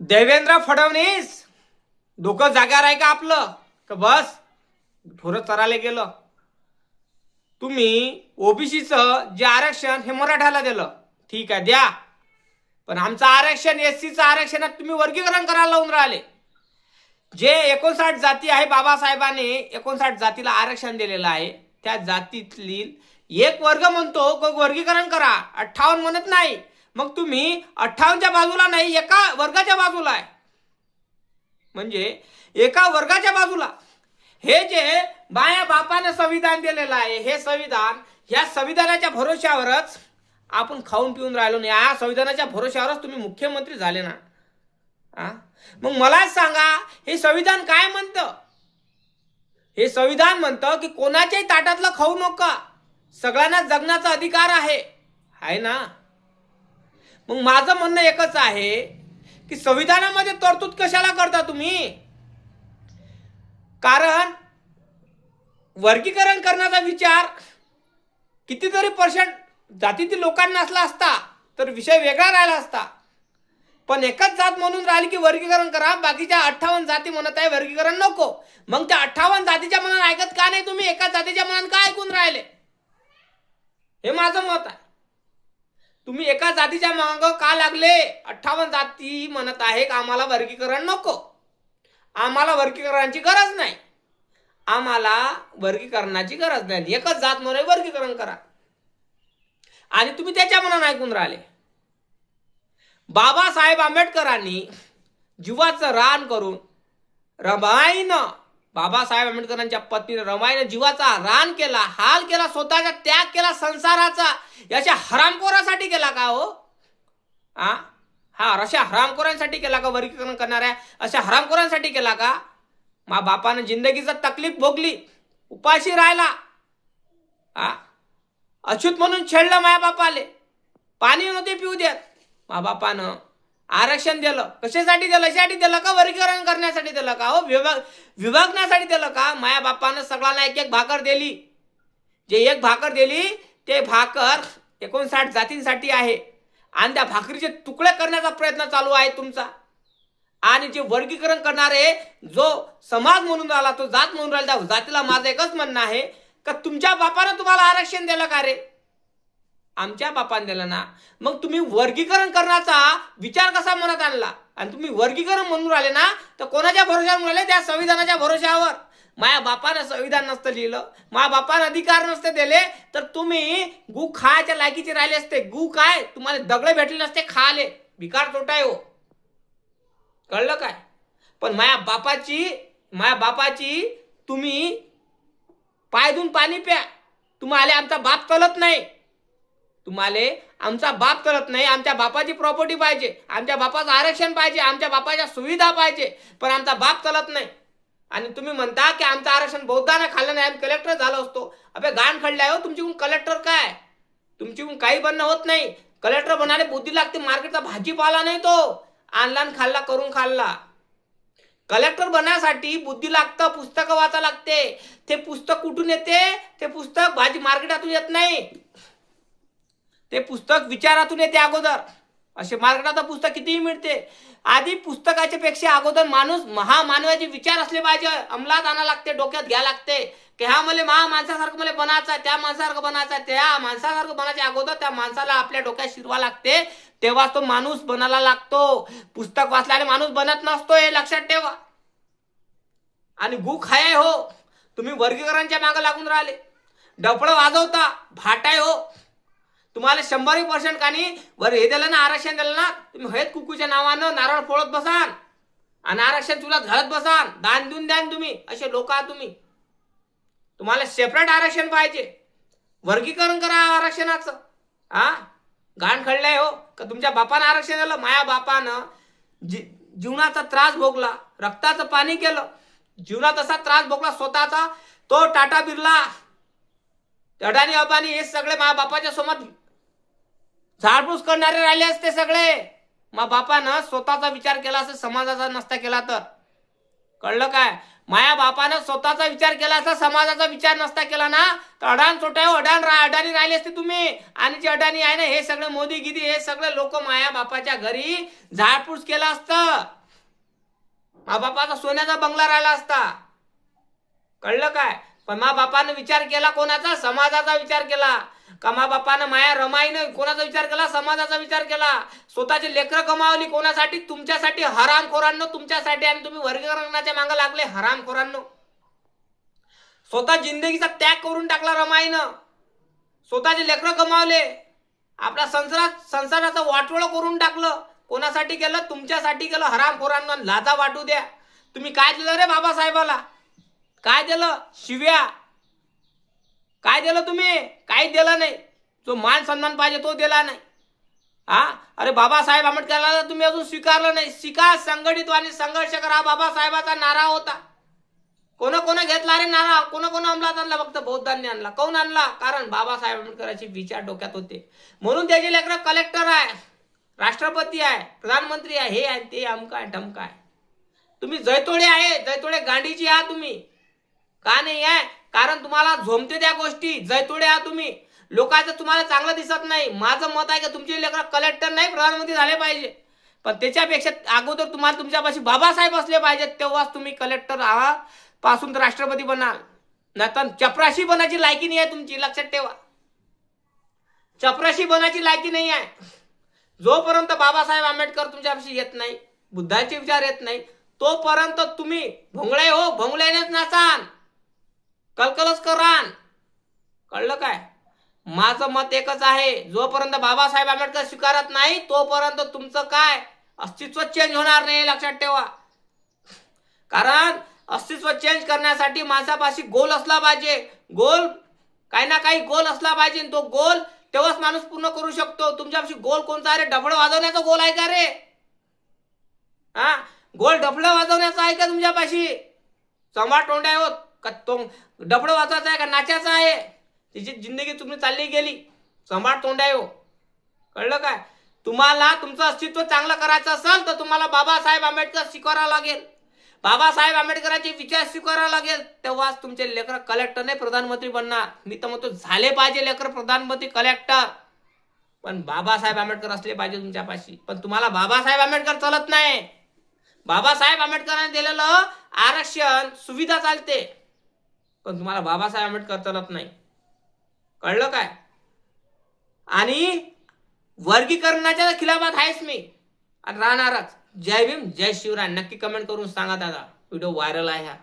देवेंद्र फडणवीस डोकं जाग्यावर आहे का आपलं? का बस ढोरं चरायला गेलं? तुम्ही ओबीसीचं जे आरक्षण हे मराठ्याला दिलं, ठीक आहे द्या, पण आमचं आरक्षण एससीचं आरक्षणात तुम्ही वर्गीकरण करायला लावून राहिले. जे 59 जाती आहे, बाबासाहेबांनी 59 जातीला आरक्षण दिलेलं आहे, त्या जातीतली एक वर्ग म्हणतो वर्गीकरण करा, 58 म्हणत नाही. मग तुम्ही 58च्या बाजूला नाही, एका वर्गाच्या बाजूला आहे. म्हणजे एका वर्गाच्या बाजूला. हे जे माया बापाने संविधान दिलेलं आहे, हे संविधान, या संविधानाच्या भरोश्यावरच आपण खाऊन पिऊन राहिलो नाही. या संविधानाच्या भरोश्यावरच तुम्ही मुख्यमंत्री झाले ना. मग मलाच सांगा, हे संविधान काय म्हणतं? हे संविधान म्हणतं की कोणाच्याही ताटातलं खाऊ नका, सगळ्यांना जगण्याचा अधिकार आहे ना. मग माझं म्हणणं एकच आहे की संविधानामध्ये तरतूद कशाला करता तुम्ही? कारण वर्गीकरण करण्याचा विचार कितीतरी पर्सेंट जातीतील लोकांना असला असता तर विषय वेगळा राहिला असता. पण एकच जात म्हणून राहिली की वर्गीकरण करा, बाकीच्या 58 जाती म्हणत आहे वर्गीकरण नको. मग त्या 58 जातीच्या मनात ऐकत का नाही तुम्ही? एका जातीच्या मनात का ऐकून राहिले? हे माझं मत आहे. तुम्ही एका जातीच्या मागं का लागले? 58 जाती म्हणत आहे आम्हाला वर्गीकरण नको, आम्हाला वर्गीकरणाची गरज नाही, आम्हाला वर्गीकरणाची गरज नाही, एकच जात म्हणून वर्गीकरण करा. आणि तुम्ही त्याच्या मनानं ऐकून राहिले. बाबासाहेब आंबेडकरांनी जीवाचं रान करून रमाईनं, बाबासाहेब आंबेडकरांच्या पत्नी रमाईनं जीवाचा रान केला, हाल केला, स्वतःचा त्याग केला संसाराचा. याच्या हरामखोरासाठी केला का हो? अशा हरामखोरांसाठी केला का? वर्गीकरण करणाऱ्या अशा हरामखोरांसाठी केला का? मा बापानं जिंदगीचा तकलीफ भोगली, उपाशी राहिला, अछूत म्हणून छेडलं माया बापाले, पाणी नव्हते पिऊ देत. मा बापानं आरक्षण दिलं, कशासाठी दिलं? यासाठी दिलं का? वर्गीकरण करण्यासाठी दिलं का हो? विभागण्यासाठी दिलं का? माया बापानं सगळ्यांना एक एक भाकर दिली. जे एक भाकर दिली ते भाकर 59 जातींसाठी आहे. आणि त्या भाकरीचे तुकडे करण्याचा प्रयत्न चालू आहे तुमचा. आणि जे वर्गीकरण करणारे जो समाज म्हणून राहिला, तो जात म्हणून राहिला, त्या जातीला माझं एकच म्हणणं आहे का तुमच्या बापानं तुम्हाला आरक्षण दिलं का रे? आमच्या बापाने दिलं ना. मग तुम्ही वर्गीकरण करण्याचा विचार कसा मनात आणला? आणि तुम्ही वर्गीकरण म्हणून राहिले ना, तर कोणाच्या भरोश्यावर राहिले? त्या संविधानाच्या भरोश्यावर. माया बापानं संविधान नसतं लिहिलं, माया बापानं अधिकार नसते दिले, तर तुम्ही गु खायच्या लायकीचे राहिले असते. गु काय, तुम्हाला दगडे भेटले नसते खाले. भिकार तोटाय हो, कळलं काय? पण माया बापाची तुम्ही पाय धुवून पाणी प्या. तुम्हाला आमचा बाप चलत नाही, तुम्हाला आमचा बाप करत नाही. आमच्या बापाची प्रॉपर्टी पाहिजे, आमच्या बापाचं आरक्षण पाहिजे, आमच्या बापाच्या सुविधा पाहिजे, पण आमचा बाप चालत नाही. आणि तुम्ही म्हणता की आमचं आरक्षण बहुतांना खाल्लं नाही, आम्ही कलेक्टर झालो असतो. अबे गाण खडलाय हो, तुमच्याकडून कलेक्टर काय? तुमच्याकडून काही बनणं होत नाही. कलेक्टर बनायला बुद्धी लागते, मार्केटचा भाजीपाला नाही तो आणला खाल्ला करून खाल्ला. कलेक्टर बनण्यासाठी बुद्धी लागतं, पुस्तकं वाचा लागते. ते पुस्तक कुठून येते? ते पुस्तक भाजी मार्केटातून येत नाही, ते पुस्तक विचारातून येते अगोदर. असे मार्केटात पुस्तक कितीही मिळते. आधी पुस्तकाच्या पेक्षा अगोदर माणूस महामानवाचे विचार असले पाहिजे, अंमलात आणा लागते, डोक्यात घ्या लागते की हा मला माणसासारखं मला बनायचं, त्या माणसासारखं बनायचं. त्या माणसासारखं बनायच्या अगोदर त्या माणसाला आपल्या डोक्यात शिरवा लागते, तेव्हा तो माणूस बनायला लागतो. पुस्तक वाचल्याने माणूस बनत नसतो, हे लक्षात ठेवा. आणि गु खाय हो, तुम्ही वर्गीकरणच्या मागे लागून राहिले. डफळं वाजवता, भाटाय हो. तुम्हाला 100% कानी वर हे दिलं ना, आरक्षण दिलं ना, तुम्ही हळद कुकूच्या नावानं नारळ फोडत बसान आणि आरक्षण तुला घालत बसान, दान देऊन द्यान तुम्ही. असे लोक आहात तुम्ही. तुम्हाला सेपरेट आरक्षण पाहिजे, वर्गीकरण करा आरक्षणाचं. गाण खडलंय हो का तुमच्या बापानं आरक्षण दिलं? माया बापानं जीवनाचा त्रास भोगला, रक्ताचं पाणी केलं, जीवनात असा त्रास भोगला स्वतःचा. तो टाटा बिर्ला, अडाणी अंबानी हे सगळे माया बापाच्या समोर झाडपूस करणारे राहिले असते सगळे. मा बापानं स्वतःचा विचार केला असता, समाजाचा नसता केला तर. कळलं काय? माया बापानं स्वतःचा विचार केला असता, समाजाचा विचार नसता केला ना, तर अडाण चोटाय अडाणी राहिले असते तुम्ही. आणि जे अडाणी आहे ना, हे सगळे मोदी गिदी हे सगळे लोक माया बापाच्या घरी झाडपूस केलं असतं. मा बापाचा सोन्याचा बंगला राहिला असता. कळलं काय? पण मा बापानं विचार केला कोणाचा? समाजाचा विचार केला. का मा बापानं माया रमाईनं कोणाचा विचार केला? समाजाचा विचार केला. स्वतःची लेकरं कमावली कोणासाठी? तुमच्यासाठी हरामखोरांनो, तुमच्यासाठी. आणि तुम्ही वर्गीकरणाच्या मागे लागले हरामखोरांनो. स्वतः जिंदगीचा त्याग करून टाकला रमाईनं. स्वतःचे लेकरं कमावले. आपल्या संसाराचं वाटोळं करून टाकलं. कोणासाठी केलं? तुमच्यासाठी केलं हरामखोरांनो. लाजा वाटू द्या. तुम्ही काय दिलं रे बाबासाहेबाला? काय दिलं? शिव्या. काय दिलं तुम्ही? काही दिलं नाही. जो मान सन्मान पाहिजे तो दिला नाही. अरे बाबासाहेब आंबेडकरांना तुम्ही अजून स्वीकारलं नाही. शिका, संघटित आणि संघर्ष करा, बाबासाहेबाचा नारा होता. कोण घेतला रे नारा? कोण अंमलात आणला? फक्त बौद्धांनी आणला. कोण आणला? कारण बाबासाहेब आंबेडकरांचे विचार डोक्यात होते. म्हणून त्याचे लेकरं कलेक्टर आहे, राष्ट्रपती आहे, प्रधानमंत्री आहे, हे आहे ते अमका आहे ढमका आहे. तुम्ही जैतोडे आहे, जैतोडे गांडीची आहात तुम्ही. का नाही आहे? कारण तुम्हाला झोमते त्या गोष्टी. जैतोडे आहात तुम्ही. लोकांचं तुम्हाला चांगलं दिसत नाही. माझं मत आहे की तुमचे लेकरं कलेक्टर नाही प्रधानमंत्री झाले पाहिजे. पण त्याच्यापेक्षा अगोदर तुम्हाला तुमच्यापाशी बाबासाहेब असले पाहिजेत. तेव्हाच तुम्ही कलेक्टर पासून तर राष्ट्रपती बनाल. नाहीतर चपराशी बनायची लायकी नाही आहे तुमची. लक्षात ठेवा. चपराशी बनायची लायकी नाही आहे. जोपर्यंत बाबासाहेब आंबेडकर तुमच्यापाशी येत नाही, बुद्धाचे विचार येत नाही, तोपर्यंत तुम्ही भोंगळे हो, भोंगळ्यानेच नाचान, कलकलच करान. कळलं काय? माझं मत एकच आहे. जोपर्यंत बाबासाहेब आंबेडकर स्वीकारत नाही तोपर्यंत तुमचं काय अस्तित्व चेंज होणार नाही. लक्षात ठेवा. कारण अस्तित्व चेंज करण्यासाठी माणसापाशी गोल असला पाहिजे. गोल काही ना काही गोल असला पाहिजे. तो गोल तेव्हाच माणूस पूर्ण करू शकतो. तुमच्यापाशी गोल कोणता आहे रे? डफळं वाजवण्याचा गोल आहे का रे? गोल डफळं वाजवण्याचा आहे का तुमच्यापाशी? चंबा तोंड आहे होत का? तो डफळं वाजवायचा आहे का नाचायचा आहे? तिची जिंदगी तुम्ही चालली गेली. चंबा तोंड आहे हो. कळलं काय? तुम्हाला तुमचं अस्तित्व चांगलं करायचं असेल तर तुम्हाला बाबासाहेब आंबेडकर स्वीकारावं लागेल. बाबासाहेब आंबेडकरांचे विचार स्वीकारावं लागेल. तेव्हाच तुमचे लेकर कलेक्टर नाही प्रधानमंत्री बनणार. मी तर म्हणतो झाले पाहिजे लेकर प्रधानमंत्री कलेक्टर. पण बाबासाहेब आंबेडकर असले पाहिजे तुमच्यापाशी. पण तुम्हाला बाबासाहेब आंबेडकर चालत नाही. बाबासाहेब आंबेडकरांनी दिलेलं आरक्षण सुविधा चालते, पण तुम्हाला बाबासाहेब आंबेडकर चालत नाही. कळलं काय? आणि वर्गीकरणाच्या खिलाफात आहेच मी आणि राहणारच. जय भीम, जय शिवराय. नक्की कमेंट करून सांगा दादा. व्हिडिओ व्हायरल आहे हा.